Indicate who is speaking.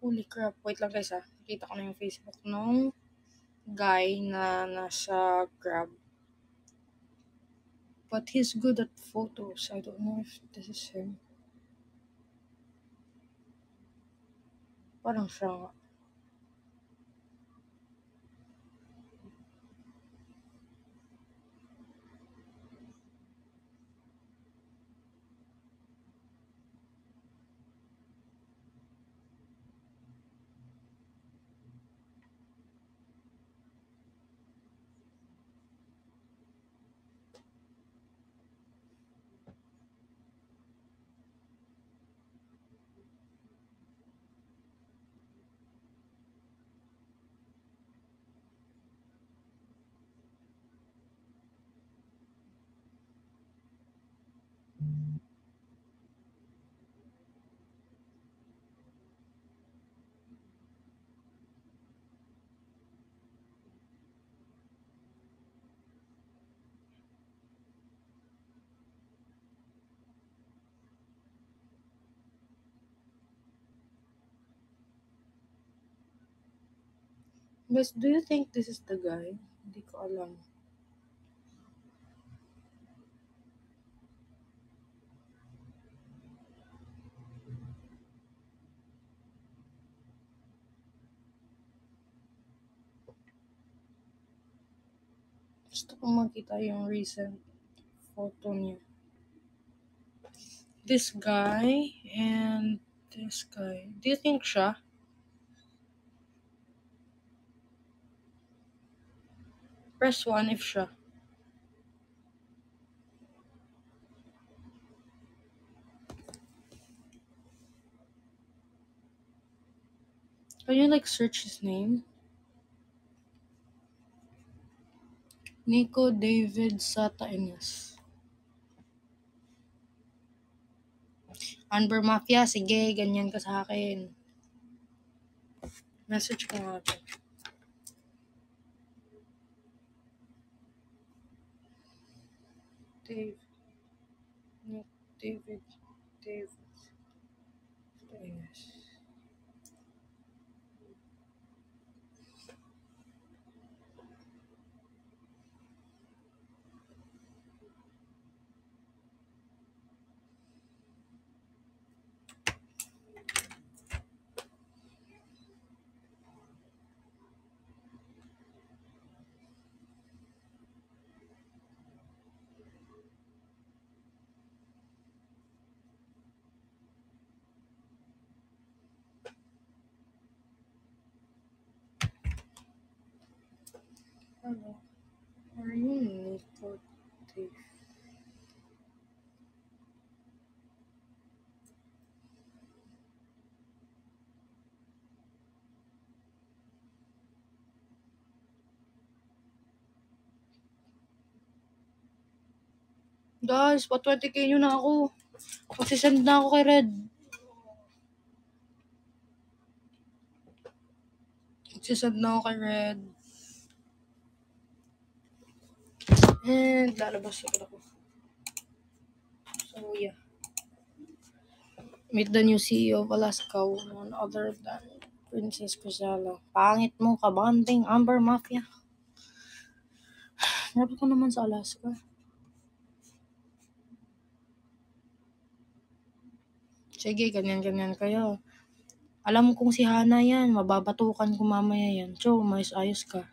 Speaker 1: Holy crap. Wait lang guys Nakita ko na yung Facebook nung guy na nasa Grab. But he's good at photos. I don't know if this is him. Parang siya nga. Guys, do you think this is the guy? Hindi ko alam. Gusto kong makita yung recent photo niya. This guy and this guy. Do you think siya? Press 1 if siya. Can you like search his name? Nico David Sata Ines. Amber Mafia, sige, ganyan ka sa akin. Message ko nga ito. David Sata Ines. Hello. Are you Nico Dave? Guys, pa 20k nyo na ako. Magsisend na ako kay Red. Magsisend na ako kay Red. And lalabas ako. So yeah. Meet the new CEO of Alaska, none other than Princess Crisella. Pangit mo, kabanding, Amber Mafia. Dapat ko naman sa Alaska. Sige, ganyan-ganyan kayo. Alam kong si Hana yan, mababatukan ko mamaya yan. So, ayos ka.